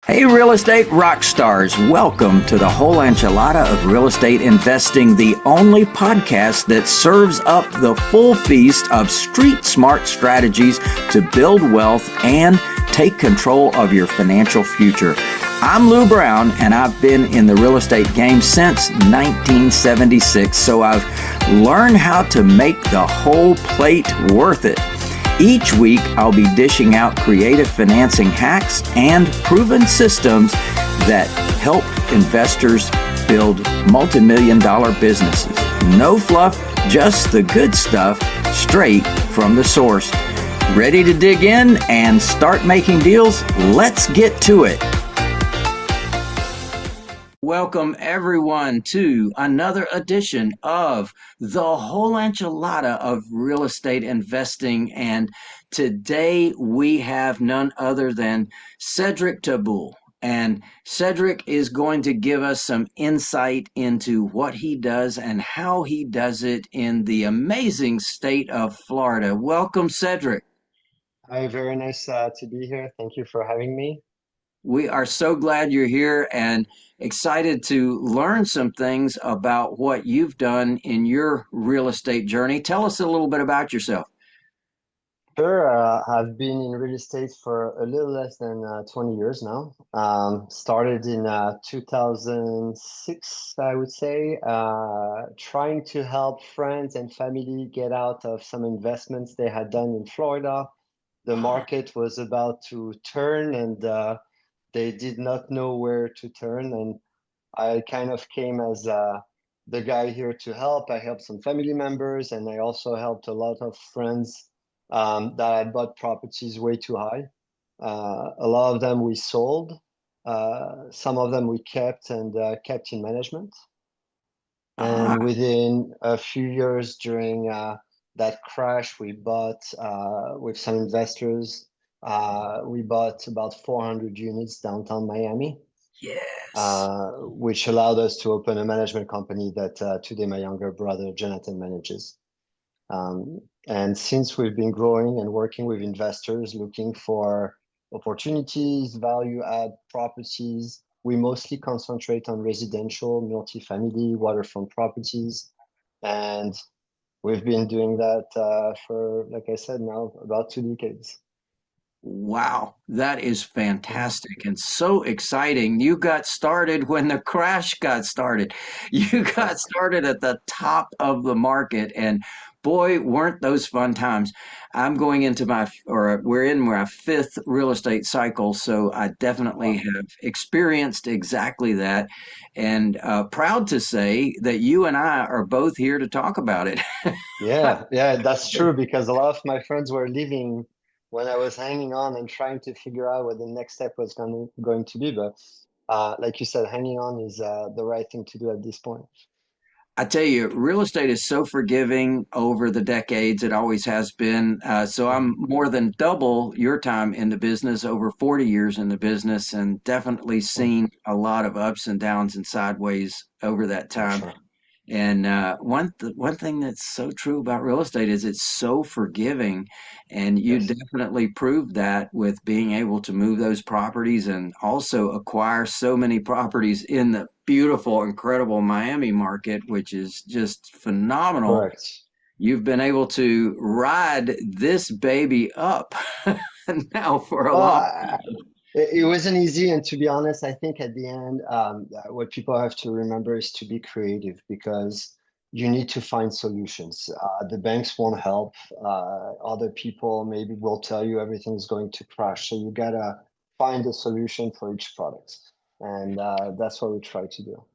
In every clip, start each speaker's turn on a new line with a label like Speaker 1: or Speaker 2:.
Speaker 1: Hey, real estate rock stars, welcome to the whole enchilada of real estate investing, the only podcast that serves up the full feast of street smart strategies to build wealth and take control of your financial future. I'm Lou Brown, and I've been in the real estate game since 1976, so I've learned how to make the whole plate worth it. Each week, I'll be dishing out creative financing hacks and proven systems that help investors build multi-million-dollar businesses. No fluff, just the good stuff, straight from the source. Ready to dig in and start making deals? Let's get to it. Welcome everyone to another edition of the whole enchilada of real estate investing, and today we have none other than Cedric Teboul, and Cedric is going to give us some insight into what he does and how he does it in the amazing state of Florida. Welcome, Cedric.
Speaker 2: Hi, very nice to be here. Thank you for having me.
Speaker 1: We are so glad you're here and excited to learn some things about what you've done in your real estate journey. Tell us a little bit about yourself.
Speaker 2: Sure, I've been in real estate for a little less than 20 years now. Started in 2006, I would say, trying to help friends and family get out of some investments they had done in Florida. The market was about to turn, and they did not know where to turn. And I kind of came as the guy here to help. I helped some family members, and I also helped a lot of friends that had bought properties way too high. A lot of them we sold. Some of them we kept and kept in management.
Speaker 1: Ah,
Speaker 2: And within a few years during that crash, we bought with some investors. We bought about 400 units downtown Miami,
Speaker 1: yes.
Speaker 2: which allowed us to open a management company that today my younger brother Jonathan manages. And since we've been growing and working with investors looking for opportunities, value add properties, we mostly concentrate on residential, multifamily, waterfront properties. And we've been doing that for, like I said, now about 2 decades.
Speaker 1: Wow, that is fantastic and so exciting. You got started when the crash got started. You
Speaker 2: Yeah.
Speaker 1: got started at the top of the market, and boy, weren't those fun times. I'm going into we're in my fifth real estate cycle, so I definitely
Speaker 2: Wow.
Speaker 1: have experienced exactly that, and proud to say that you and I are both here to talk about it.
Speaker 2: Yeah, that's true because a lot of my friends were leaving when I was hanging on and trying to figure out what the next step was going to be. But like you said, hanging on is the right thing to do at this point.
Speaker 1: I tell you, real estate is so forgiving over the decades. It always has been. So
Speaker 2: Mhm.
Speaker 1: I'm more than double your time in the business, over 40 years in the business, and definitely
Speaker 2: Mm,
Speaker 1: seen a lot of ups and downs and sideways over that
Speaker 2: for
Speaker 1: time.
Speaker 2: sure.
Speaker 1: And one thing that's so true about real estate is it's so forgiving, and you
Speaker 2: Yes.
Speaker 1: definitely proved that with being able to move those properties and also acquire so many properties in the beautiful, incredible Miami market, which is just phenomenal.
Speaker 2: Correct.
Speaker 1: You've been able to ride this baby up now for a
Speaker 2: Well,
Speaker 1: long.
Speaker 2: it wasn't easy, and to be honest, I think at the end, what people have to remember is to be creative because you need to find solutions. The banks won't help. Other people maybe will tell you everything's going to crash, so you gotta find a solution for each product, and that's what we try to do.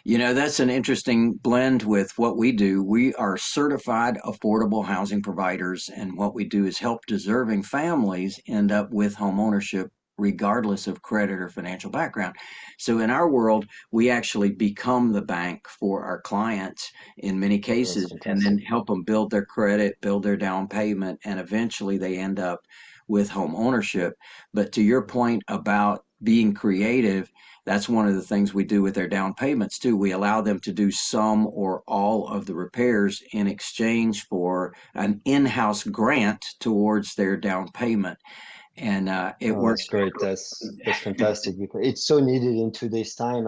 Speaker 1: You know, that's an interesting blend with what we do. We are certified affordable housing providers, and what we do is help deserving families end up with home ownership regardless of credit or financial background. So in our world, we actually become the bank for our clients in many
Speaker 2: That's
Speaker 1: cases and then
Speaker 2: fantastic.
Speaker 1: help them build their credit, build their down payment, and eventually they end up with home ownership. But to your point about being creative, that's one of the things we do with their down payments too. We allow them to do some or all of the repairs in exchange for an in-house grant towards their down payment. and it
Speaker 2: Oh,
Speaker 1: works.
Speaker 2: that's great. That's fantastic because it's so needed in today's time.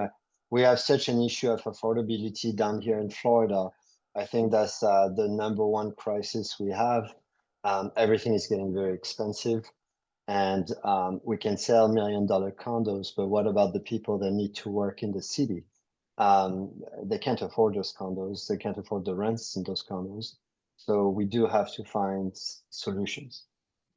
Speaker 2: We have such an issue of affordability down here in Florida. I think that's the number one crisis we have. Everything is getting very expensive, and we can sell $1 million condos, but what about the people that need to work in the city? They can't afford those condos. They can't afford the rents in those condos. So we do have to find solutions.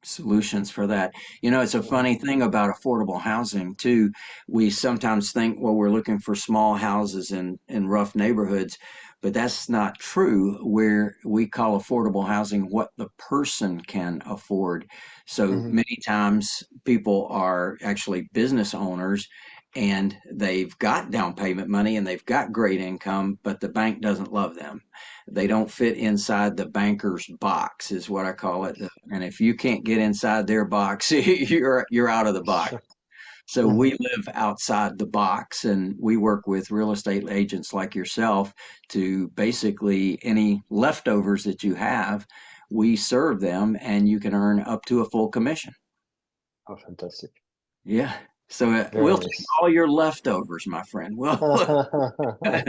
Speaker 1: Solutions for that. You know, it's a funny thing about affordable housing too. We sometimes think, well, we're looking for small houses in rough neighborhoods, but that's not true. Where we call affordable housing what the person can afford. So
Speaker 2: Mhm.
Speaker 1: many times people are actually business owners and they've got down payment money and they've got great income, but the bank doesn't love them. They don't fit inside the banker's box, is what I call it. And if you can't get inside their box, you're out of the box.
Speaker 2: Sure.
Speaker 1: So we
Speaker 2: Mhm.
Speaker 1: live outside the box, and we work with real estate agents like yourself to basically any leftovers that you have, we serve them, and you can earn up to a full commission.
Speaker 2: Oh, fantastic.
Speaker 1: Yeah. So
Speaker 2: Very
Speaker 1: we'll take
Speaker 2: nice.
Speaker 1: all your leftovers, my friend. Well,
Speaker 2: All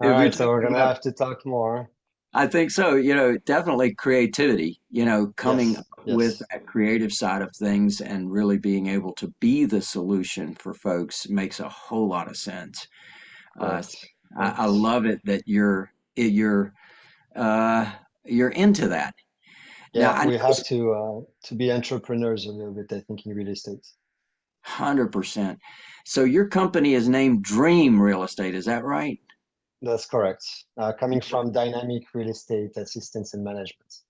Speaker 1: if you're
Speaker 2: right, so we're
Speaker 1: talking
Speaker 2: gonna
Speaker 1: about
Speaker 2: have to talk more.
Speaker 1: I think so. You know, definitely creativity, you know, coming
Speaker 2: Yes,
Speaker 1: up with
Speaker 2: yes,
Speaker 1: that creative side of things and really being able to be the solution for folks makes a whole lot of sense. So
Speaker 2: correct,
Speaker 1: I
Speaker 2: correct.
Speaker 1: love it that uh, you're into that. Now,
Speaker 2: Yeah,
Speaker 1: I know
Speaker 2: we have to be entrepreneurs a little bit, I think, in real estate.
Speaker 1: 100%. So your company is named Dream Real Estate, is that right?
Speaker 2: That's correct. Coming from dynamic real estate assistance and management.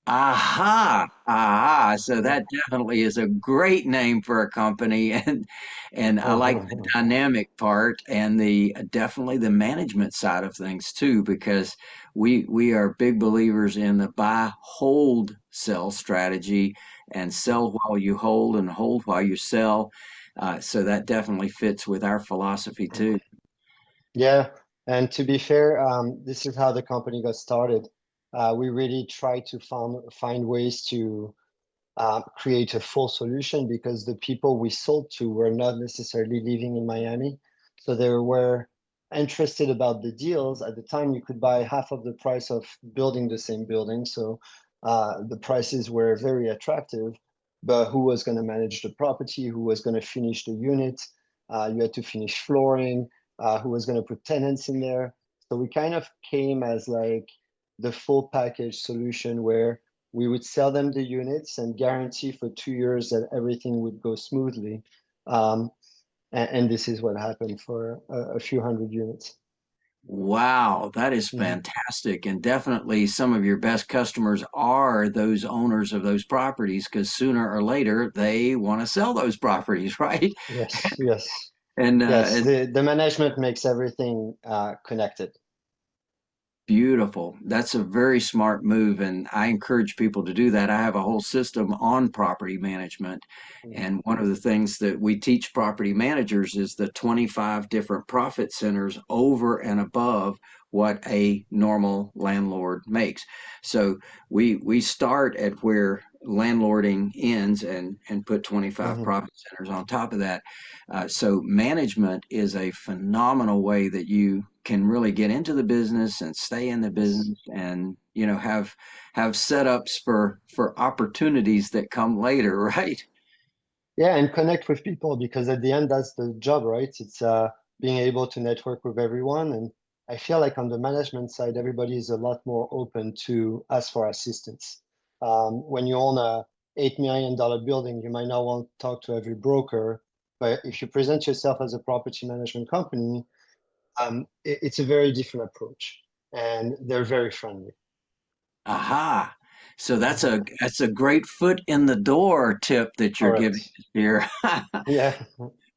Speaker 1: Aha, aha. So
Speaker 2: Yeah.
Speaker 1: that definitely is a great name for a company and I like the dynamic part and the definitely the management side of things too because we are big believers in the buy, hold, sell strategy and sell while you hold and hold while you sell. So that definitely fits with our philosophy too.
Speaker 2: Yeah, and to be fair, this is how the company got started. We really try to find ways to create a full solution because the people we sold to were not necessarily living in Miami. So they were interested about the deals. At the time, you could buy half of the price of building the same building. So the prices were very attractive. But who was going to manage the property? Who was going to finish the unit? You had to finish flooring. Who was going to put tenants in there? So we kind of came as like the full package solution where we would sell them the units and guarantee for 2 years that everything would go smoothly. Um, and this is what happened for a few hundred units.
Speaker 1: Wow, that is
Speaker 2: Mhm.
Speaker 1: fantastic. And definitely some of your best customers are those owners of those properties because sooner or later they want to sell those properties, right?
Speaker 2: Yes, yes,
Speaker 1: And
Speaker 2: yes. The management makes everything connected.
Speaker 1: beautiful. That's a very smart move, and I encourage people to do that. I have a whole system on property management,
Speaker 2: Mhm.
Speaker 1: and one of the things that we teach property managers is the 25 different profit centers over and above what a normal landlord makes. So we start at where landlording ends and put 25
Speaker 2: Mhm.
Speaker 1: profit centers on top of that. So management is a phenomenal way that you can really get into the business and stay in the
Speaker 2: Yes.
Speaker 1: business and have setups for opportunities that come later, right?
Speaker 2: Yeah, and connect with people because at the end, that's the job, right? It's being able to network with everyone. And I feel like on the management side, everybody is a lot more open to ask for assistance. When you own a $8 million building, you might not want to talk to every broker, but if you present yourself as a property management company, it's a very different approach, and they're very friendly.
Speaker 1: Aha. So that's
Speaker 2: Mhm.
Speaker 1: a great foot in the door tip that you're giving
Speaker 2: Correct.
Speaker 1: us here.
Speaker 2: Yeah,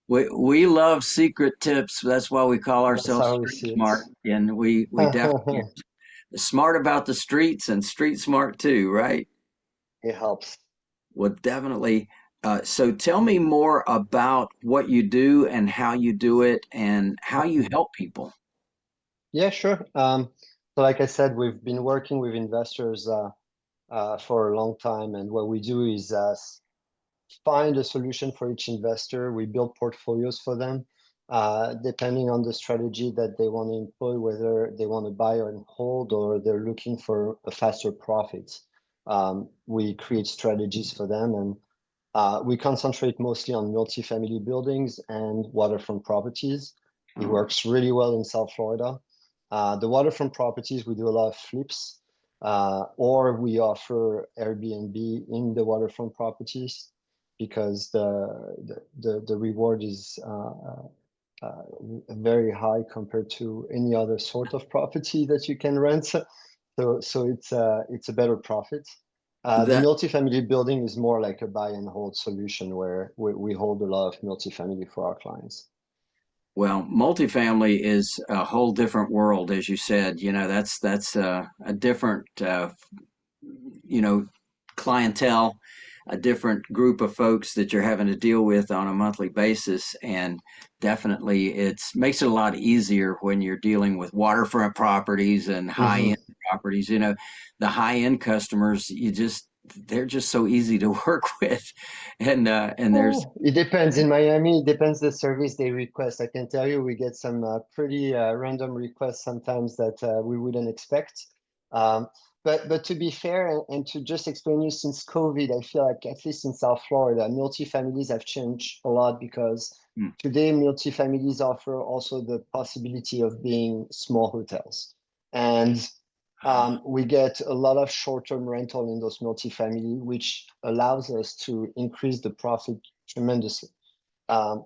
Speaker 1: We love secret tips. That's why we call
Speaker 2: that's
Speaker 1: ourselves
Speaker 2: how we
Speaker 1: street
Speaker 2: see it.
Speaker 1: smart. And we definitely are smart about the streets and street smart too, right?
Speaker 2: It helps.
Speaker 1: Well, definitely. So tell me more about what you do and how you do it and how you help people.
Speaker 2: Yeah, sure. So like I said, we've been working with investors for a long time, and what we do is find a solution for each investor. We build portfolios for them, depending on the strategy that they want to employ, whether they want to buy and hold or they're looking for a faster profit. We create strategies for them, and we concentrate mostly on multifamily buildings and waterfront properties. It
Speaker 1: All right.
Speaker 2: works really well in South Florida. The waterfront properties, we do a lot of flips, or we offer Airbnb in the waterfront properties because the reward is very high compared to any other sort of property that you can rent. So it's a better profit. The
Speaker 1: That
Speaker 2: multifamily building is more like a buy and hold solution where we hold a lot of multifamily for our clients.
Speaker 1: Well, multifamily is a whole different world, as you said. That's a different you know, clientele, a different group of folks that you're having to deal with on a monthly basis. And definitely it's makes it a lot easier when you're dealing with waterfront properties and high end
Speaker 2: Mhm.
Speaker 1: properties. The high end customers, they're just so easy to work with. And there's
Speaker 2: It depends. In Miami, it depends the service they request. I can tell you we get some pretty random requests sometimes that we wouldn't expect. Um, but to be fair and to just explain you, since COVID, I feel like at least in South Florida, multifamilies have changed a lot because
Speaker 1: hmm,
Speaker 2: today multifamilies offer also the possibility of being small hotels. And we get a lot of short-term rental in those multifamily, which allows us to increase the profit tremendously. Um,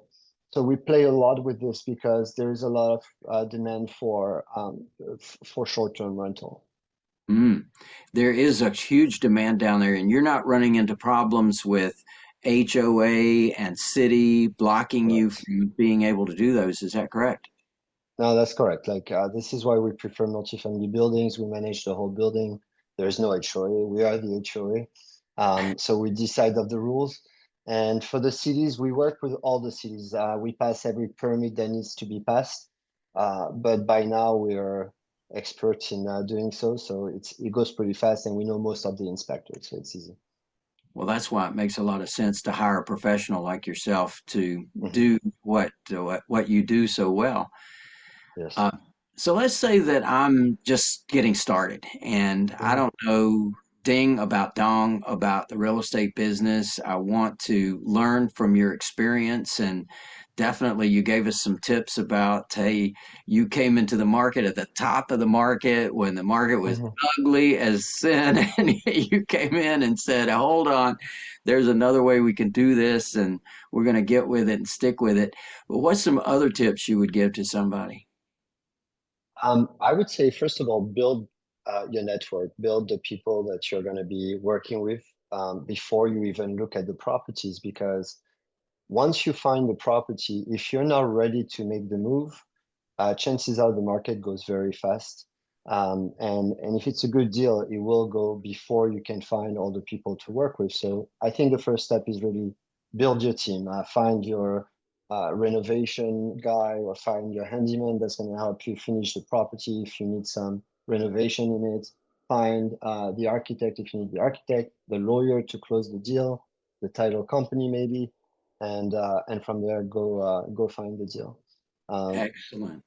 Speaker 2: so we play a lot with this because there is a lot of demand for short-term rental.
Speaker 1: mm, there is a huge demand down there, and you're not running into problems with HOA and city blocking you
Speaker 2: Correct.
Speaker 1: from being able to do those. Is that correct?
Speaker 2: No, that's correct. Like this is why we prefer multifamily buildings. We manage the whole building. There's no HOA. We are the HOA. So we decide of the rules. And for the cities, we work with all the cities. We pass every permit that needs to be passed. But by now we are experts in doing so. So it goes pretty fast, and we know most of the inspectors, so it's easy.
Speaker 1: Well, that's why it makes a lot of sense to hire a professional like yourself to
Speaker 2: Mhm.
Speaker 1: do what you do so well.
Speaker 2: Yes.
Speaker 1: Uh, so let's say that I'm just getting started and I
Speaker 2: Mhm.
Speaker 1: don't know ding about dong about the real estate business. I want to learn from your experience, and definitely you gave us some tips about, hey, you came into the market at the top of the market when the market was
Speaker 2: Mhm.
Speaker 1: ugly as sin, and you came in and said, hold on, there's another way we can do this, and we're going to get with it and stick with it. But what's some other tips you would give to somebody?
Speaker 2: I would say, first of all, build your network, build the people that you're going to be working with before you even look at the properties. Because once you find the property, if you're not ready to make the move, chances are the market goes very fast. And if it's a good deal, it will go before you can find all the people to work with. So I think the first step is really build your team, find your renovation guy or find your handyman that's going to help you finish the property if you need some renovation in it. Find the architect if you need the architect, the lawyer to close the deal, the title company maybe, and from there go find the deal. Um,
Speaker 1: Excellent.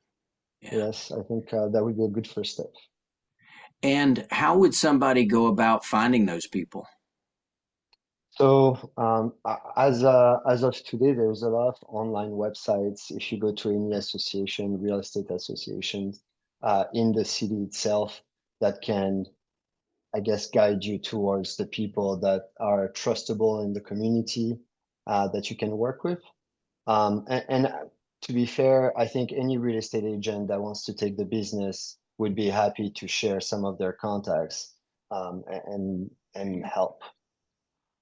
Speaker 1: Yeah.
Speaker 2: Yes, I think that would be a good first step.
Speaker 1: And how would somebody go about finding those people?
Speaker 2: So, as of today, there's a lot of online websites. If you go to any association, real estate associations, in the city itself, that can, I guess, guide you towards the people that are trustable in the community, that you can work with. And to be fair, I think any real estate agent that wants to take the business would be happy to share some of their contacts, and help.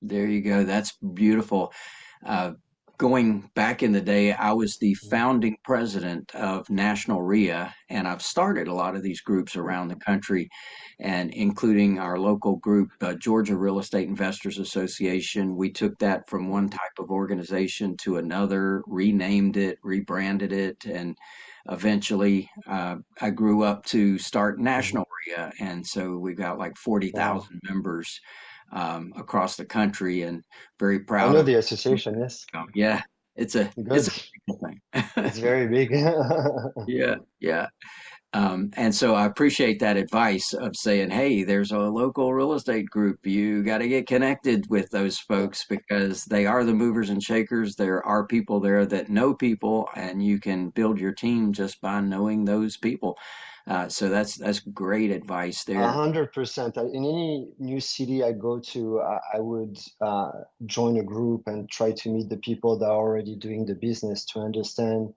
Speaker 1: There you go. That's beautiful. Uh, Going back in the day, I was the
Speaker 2: Mhm.
Speaker 1: founding president of National RIA, and I've started a lot of these groups around the country, and including our local group, Georgia Real Estate Investors Association. We took that from one type of organization to another, renamed it, rebranded it, and eventually I grew up to start
Speaker 2: Mhm.
Speaker 1: National RIA, and so we've got like
Speaker 2: Wow.
Speaker 1: 40,000 members. across the country, and very
Speaker 2: I
Speaker 1: proud
Speaker 2: know
Speaker 1: of.
Speaker 2: the association, yes.
Speaker 1: Yeah, it's
Speaker 2: Good.
Speaker 1: a beautiful thing.
Speaker 2: It's very big.
Speaker 1: Yeah, yeah. And so I appreciate that advice of saying, hey, there's a local real estate group. You got to get connected with those
Speaker 2: Yeah.
Speaker 1: folks because they are the movers and shakers. There are people there that know people, and you can build your team just by knowing those people. So that's great advice there.
Speaker 2: 100%. In any new city I go to, I would join a group and try to meet the people that are already doing the business to understand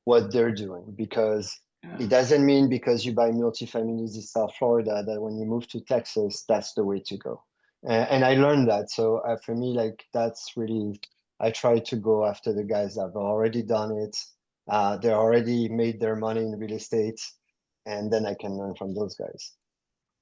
Speaker 2: what they're doing. Because it
Speaker 1: Yeah,
Speaker 2: doesn't mean because you buy multifamilies in South Florida that when you move to Texas, that's the way to go. And I learned that. So for me, like that's really, I try to go after the guys that have already done it. They already made their money in real estate, and then I can learn from those guys.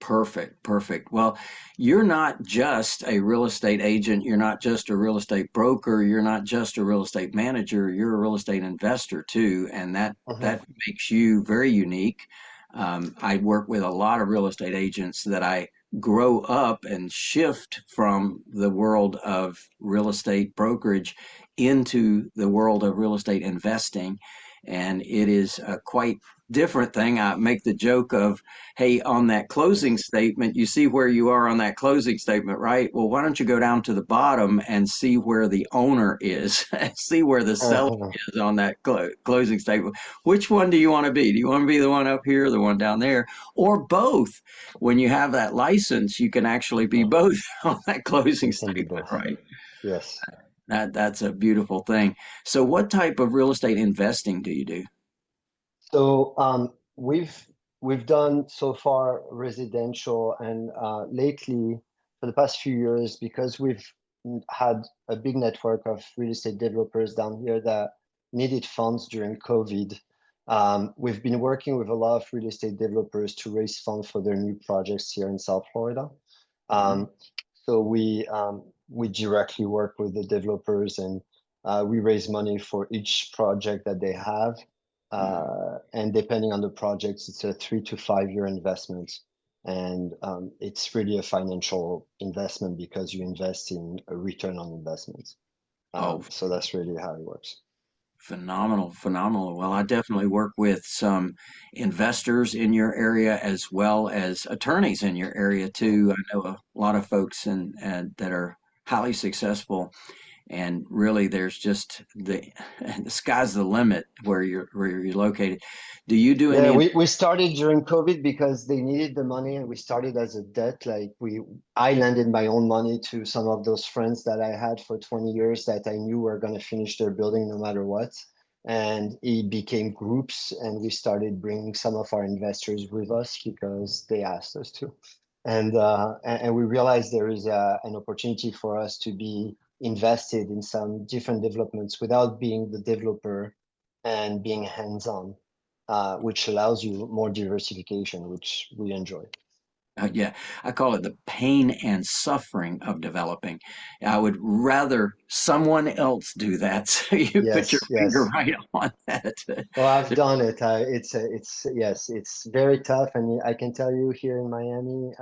Speaker 1: perfect, perfect. Well, you're not just a real estate agent. You're not just a real estate broker. You're not just a real estate manager. You're a real estate investor too, and that
Speaker 2: Mhm.
Speaker 1: makes you very unique. I work with a lot of real estate agents that I grow up and shift from the world of real estate brokerage into the world of real estate investing, and it is a quite different thing. I make the joke of, hey, on that closing statement, you see where you are on that closing statement, right? Well, why don't you go down to the bottom and see where the owner is, see where the seller
Speaker 2: Uh-huh.
Speaker 1: is on that closing statement. Which one do you want to be? Do you want to be the one up here, or the one down there, or both? When you have that license, you can actually be
Speaker 2: Yeah,
Speaker 1: both on that closing
Speaker 2: you can be
Speaker 1: statement,
Speaker 2: both.
Speaker 1: right?
Speaker 2: Yes.
Speaker 1: That's a beautiful thing. So, what type of real estate investing do you do?
Speaker 2: So we've done so far residential, and lately for the past few years, because we've had a big network of real estate developers down here that needed funds during COVID. We've been working with a lot of real estate developers to raise funds for their new projects here in South Florida.
Speaker 1: Mhm.
Speaker 2: Um, so we directly work with the developers, and we raise money for each project that they have.
Speaker 1: Mhm.
Speaker 2: And depending on the projects, it's a 3 to 5 year investment. And it's really a financial investment because you invest in a return on investment.
Speaker 1: Oh,
Speaker 2: So that's really how it works.
Speaker 1: phenomenal, phenomenal. Well, I definitely work with some investors in your area as well as attorneys in your area
Speaker 2: Mhm.
Speaker 1: too. I know a lot of folks and that are highly successful, and really there's just the sky's the limit where you're located. Do you do
Speaker 2: Yeah,
Speaker 1: any?
Speaker 2: we started during COVID because they needed the money, and we started as a debt. Like I lended my own money to some of those friends that I had for 20 years that I knew were going to finish their building no matter what. And it became groups, and we started bringing some of our investors with us because they asked us to. And we realized there is an opportunity for us to be invested in some different developments without being the developer and being hands-on, which allows you more diversification, which we enjoy.
Speaker 1: Yeah, I call it the pain and suffering of developing. I would rather someone else do that, so you put your
Speaker 2: Yes,
Speaker 1: finger
Speaker 2: yes.
Speaker 1: right on that.
Speaker 2: Well, I've done it. It's yes, it's very tough, and I can tell you here in Miami,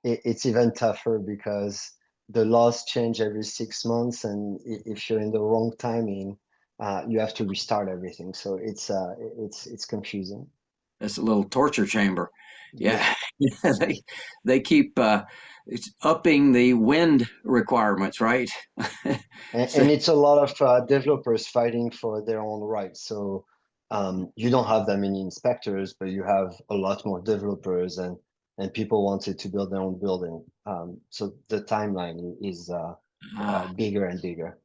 Speaker 2: it's even tougher because the laws change every 6 months, and if you're in the wrong timing, you have to restart everything. So it's confusing.
Speaker 1: It's a little torture chamber.
Speaker 2: Yeah.
Speaker 1: Yeah, they keep it's upping the wind requirements, right? So,
Speaker 2: And it's a lot of developers fighting for their own rights. So you don't have that many inspectors, but you have a lot more developers, and people wanted to build their own building. So the timeline is
Speaker 1: ah,
Speaker 2: bigger and bigger.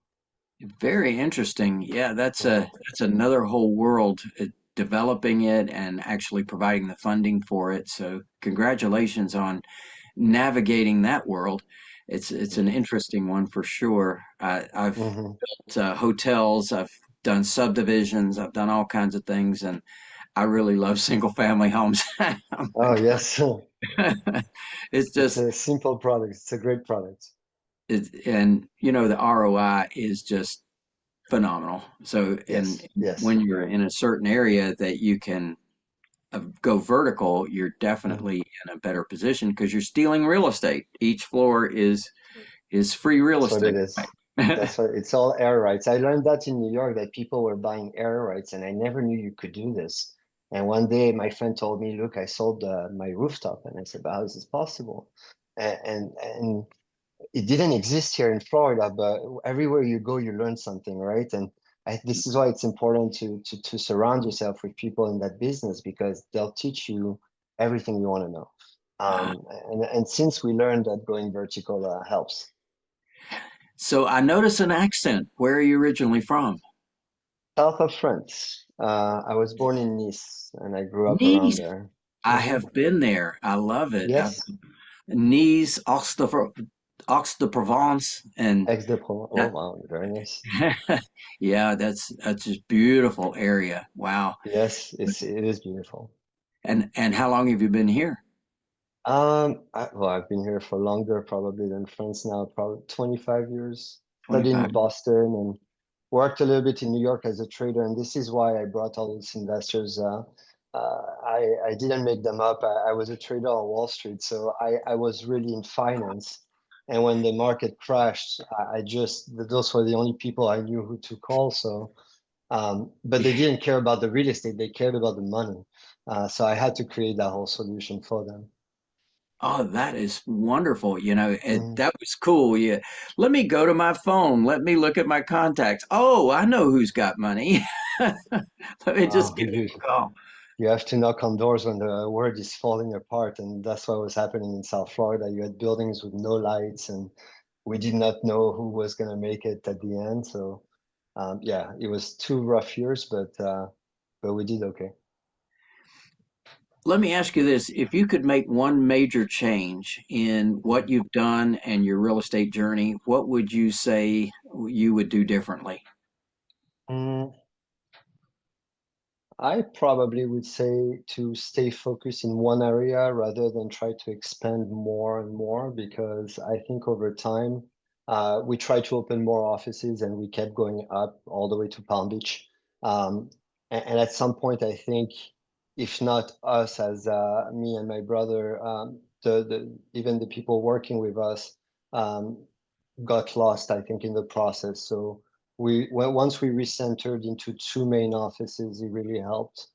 Speaker 1: very interesting. Yeah,
Speaker 2: Mhm.
Speaker 1: that's another whole world. Developing it and actually providing the funding for it. So, congratulations on navigating that world. It's an interesting one for sure. I've
Speaker 2: Mhm.
Speaker 1: built hotels, I've done subdivisions, I've done all kinds of things, and I really love single family homes.
Speaker 2: Oh, yes.
Speaker 1: It's
Speaker 2: It's
Speaker 1: just
Speaker 2: a simple product. It's a great product.
Speaker 1: and the ROI is just phenomenal. So and
Speaker 2: Yes, yes.
Speaker 1: when you're in a certain area that you can go vertical, you're
Speaker 2: Mhm.
Speaker 1: definitely in a better position because you're stealing real estate. Each floor is free real
Speaker 2: That's what it
Speaker 1: estate,
Speaker 2: is.
Speaker 1: right?
Speaker 2: That's what it's all air rights. I learned that in New York that people were buying air rights, and I never knew you could do this. And one day, my friend told me, "Look, I sold my rooftop," and I said, "But how is this possible?" And it didn't exist here in Florida, but everywhere you go, you learn something, right? And this is why it's important to surround yourself with people in that business because they'll teach you everything you want to know.
Speaker 1: Uh,
Speaker 2: And since we learned that going vertical helps.
Speaker 1: so I notice an accent. Where are you originally from?
Speaker 2: South of France. I was born in Nice and I grew up around
Speaker 1: Nice.
Speaker 2: there.
Speaker 1: I
Speaker 2: Hmm.
Speaker 1: have been there. I love it.
Speaker 2: Yes,
Speaker 1: Nice, Aix de Provence, and
Speaker 2: Aix-de-Provence. Oh,
Speaker 1: that,
Speaker 2: wow, very nice.
Speaker 1: yeah, that's just beautiful area. Wow.
Speaker 2: Yes, it is beautiful.
Speaker 1: And how long have you been here?
Speaker 2: Well, I've been here for longer probably than France now, probably 25 years. Studied
Speaker 1: 25.
Speaker 2: in Boston and worked a little bit in New York as a trader. And this is why I brought all those investors. I didn't make them up. I was a trader on Wall Street, so I was really in finance. And when the market crashed, I just those were the only people I knew who to call. So, but they didn't care about the real estate; they cared about the money. So I had to create that whole solution for them.
Speaker 1: Oh, that is wonderful.
Speaker 2: Mhm.
Speaker 1: That was cool. Yeah. Let me go to my phone. Let me look at my contacts. Oh, I know who's got money. Let me just
Speaker 2: Wow,
Speaker 1: give him a call.
Speaker 2: you have to knock on doors when the world is falling apart, and that's what was happening in South Florida. You had buildings with no lights, and we did not know who was going to make it at the end. So, yeah, it was 2 rough years, but we did okay.
Speaker 1: Let me ask you this. If you could make one major change in what you've done and your real estate journey, what would you say you would do differently?
Speaker 2: Mm, I probably would say to stay focused in one area rather than try to expand more and more because I think over time we tried to open more offices and we kept going up all the way to Palm Beach. And at some point, I think if not us as me and my brother, even the people working with us um, got lost, I think, in the process. So once we recentered into two main offices, it really helped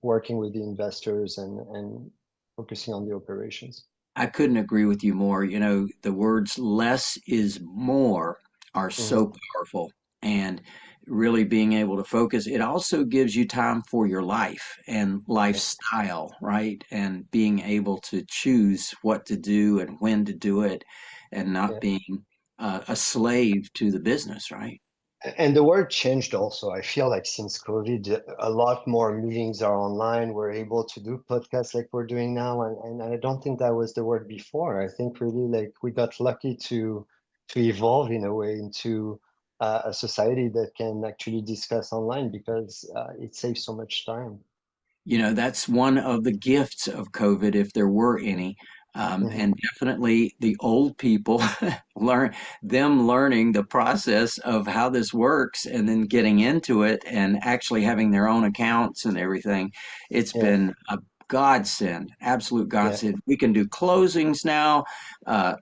Speaker 2: working with the investors and focusing on the operations.
Speaker 1: I couldn't agree with you more. The words less is more are so
Speaker 2: Mhm.
Speaker 1: powerful, and really being able to focus. It also gives you time for your life and
Speaker 2: Yeah,
Speaker 1: lifestyle, right? And being able to choose what to do and when to do it and not
Speaker 2: yeah.
Speaker 1: being a slave to the business, right?
Speaker 2: And the word changed also. I feel like since COVID, a lot more meetings are online. We're able to do podcasts like we're doing now, and I don't think that was the word before. I think really like we got lucky to evolve in a way into a society that can actually discuss online because it saves so much time.
Speaker 1: That's one of the gifts of COVID, if there were any.
Speaker 2: Hmm.
Speaker 1: And definitely the old people learning the process of how this works and then getting into it and actually having their own accounts and everything. It's
Speaker 2: Yeah,
Speaker 1: been a godsend, absolute
Speaker 2: yeah,
Speaker 1: godsend. We can do closings now,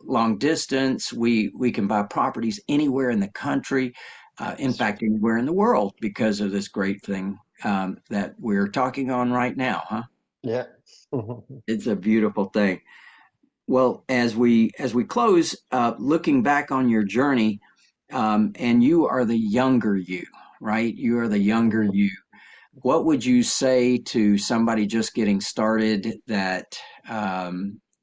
Speaker 1: long distance. We can buy properties anywhere in the country, in
Speaker 2: that's
Speaker 1: fact, anywhere in the world because of this great thing that we're talking on right now, huh?
Speaker 2: yeah.
Speaker 1: It's a beautiful thing. Well, as we close, looking back on your journey, and you are the younger you, right? You are the younger
Speaker 2: Mhm.
Speaker 1: you. What would you say to somebody just getting started that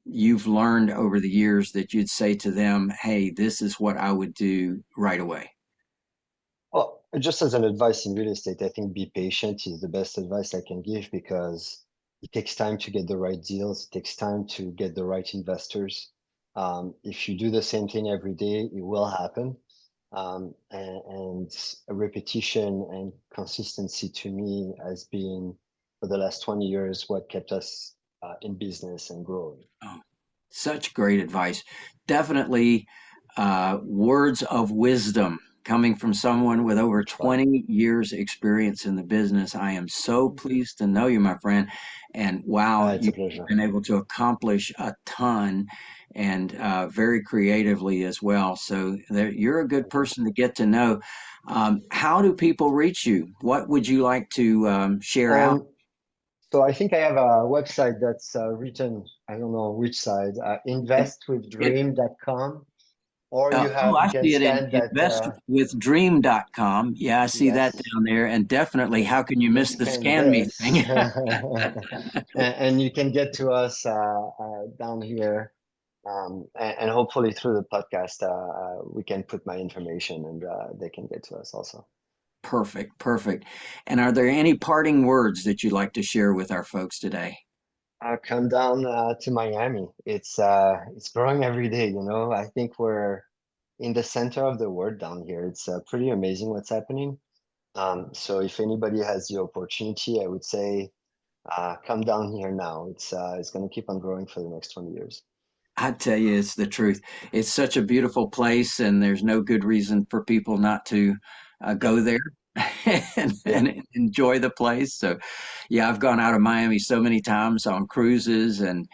Speaker 1: you've learned over the years that you'd say to them, "Hey, this is what I would do right away"?
Speaker 2: Well, just as an advice in real estate, I think be patient is the best advice I can give because it takes time to get the right deals. It takes time to get the right investors. If you do the same thing every day, it will happen. And a repetition and consistency to me has been for the last 20 years what kept us in business and growing.
Speaker 1: Oh, such great advice. Definitely words of wisdom coming from someone with over
Speaker 2: Wow.
Speaker 1: 20 years experience in the business. I am so pleased to know you, my friend. And wow,
Speaker 2: It's a
Speaker 1: you've
Speaker 2: pleasure.
Speaker 1: been able to accomplish a ton and very creatively as well. So you're a good
Speaker 2: Thank you.
Speaker 1: person to get to know. How do people reach you? What would you like to share out?
Speaker 2: Um, so I think I have a website that's written, I don't know which side,
Speaker 1: It, it,
Speaker 2: investwithdream.com, or
Speaker 1: I
Speaker 2: you can
Speaker 1: see it in
Speaker 2: scan that,
Speaker 1: investwithdream.com. Yeah, I see that
Speaker 2: yes,
Speaker 1: down there. And definitely,
Speaker 2: and
Speaker 1: how can you
Speaker 2: then
Speaker 1: miss the
Speaker 2: scan
Speaker 1: scan me
Speaker 2: this,
Speaker 1: thing?
Speaker 2: and you can get to us down here. And hopefully through the podcast, we can put my information and they can get to us also.
Speaker 1: Perfect, perfect. And are there any parting words that you'd like to share with our folks today?
Speaker 2: Come down to Miami. It's growing every day, you know. I think we're in the center of the world down here. It's pretty amazing what's happening. So if anybody has the opportunity, I would say come down here now. It's going to keep on growing for the next 20 years.
Speaker 1: I tell you, it's the truth. It's such a beautiful place, and there's no good reason for people not to
Speaker 2: Yeah,
Speaker 1: go there and,
Speaker 2: yeah.
Speaker 1: and enjoy the place. So, yeah, I've gone out of Miami so many times on cruises and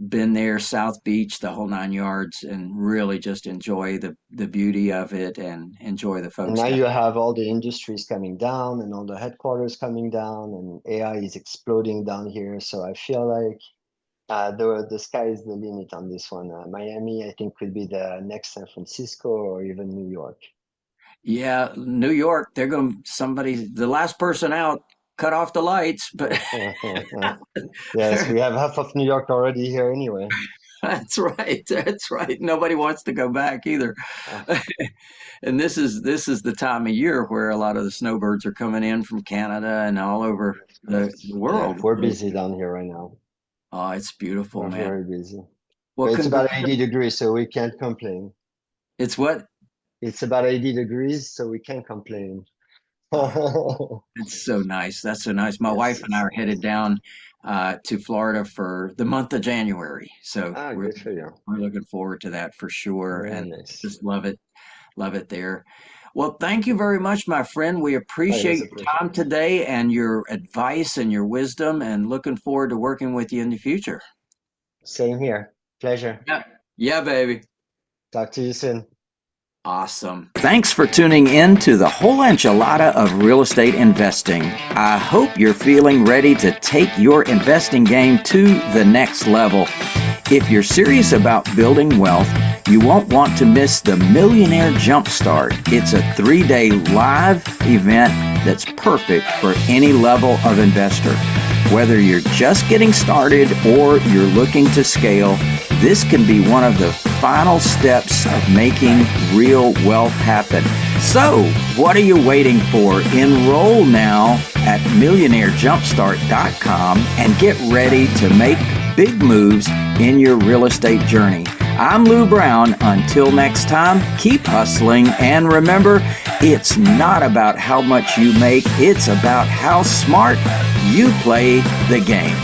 Speaker 1: been there, South Beach, the whole 9 yards, and really just enjoy the beauty of it and enjoy the
Speaker 2: And
Speaker 1: folks
Speaker 2: now
Speaker 1: down.
Speaker 2: you have all the industries coming down and all the headquarters coming down, and AI is exploding down here. So I feel like the sky is the limit on this one. Miami, I think, could be the next San Francisco or even New York.
Speaker 1: Yeah, New York, they're going to somebody, the last person out, cut off the lights, but
Speaker 2: Yes, we have half of New York already here anyway.
Speaker 1: that's right. That's right. Nobody wants to go back either.
Speaker 2: Uh,
Speaker 1: And this is the time of year where a lot of the snowbirds are coming in from Canada and all over
Speaker 2: that's
Speaker 1: the
Speaker 2: correct. Yeah,
Speaker 1: world.
Speaker 2: we're
Speaker 1: So,
Speaker 2: busy down here right now.
Speaker 1: oh, it's beautiful,
Speaker 2: We're
Speaker 1: man.
Speaker 2: very busy.
Speaker 1: Well,
Speaker 2: But it's about
Speaker 1: congrats.
Speaker 2: 80 degrees, so we can't complain.
Speaker 1: It's what?
Speaker 2: It's about 80 degrees, so we can't complain.
Speaker 1: Oh, it's so nice. That's so nice. My
Speaker 2: Yes,
Speaker 1: wife and I
Speaker 2: it's
Speaker 1: are headed
Speaker 2: nice.
Speaker 1: down to Florida for the month of January. So
Speaker 2: Good for you.
Speaker 1: we're looking forward to that for sure,
Speaker 2: Very
Speaker 1: and
Speaker 2: nice.
Speaker 1: just love it there. Well, thank you very much, my friend. We
Speaker 2: It
Speaker 1: appreciate
Speaker 2: was a
Speaker 1: your
Speaker 2: pleasure.
Speaker 1: time today and your advice and your wisdom, and looking forward to working with you in the future.
Speaker 2: Same here. Pleasure.
Speaker 1: Yeah, yeah, baby.
Speaker 2: Talk to you soon.
Speaker 1: Awesome. Thanks for tuning in to the whole enchilada of real estate investing. I hope you're feeling ready to take your investing game to the next level. If you're serious about building wealth, you won't want to miss the Millionaire Jumpstart. It's a 3-day live event that's perfect for any level of investor. Whether you're just getting started or you're looking to scale, this can be one of the final steps of making real wealth happen. So, what are you waiting for? Enroll now at millionairejumpstart.com and get ready to make big moves in your real estate journey. I'm Lou Brown. Until next time, keep hustling, and remember, it's not about how much you make, it's about how smart you play the game.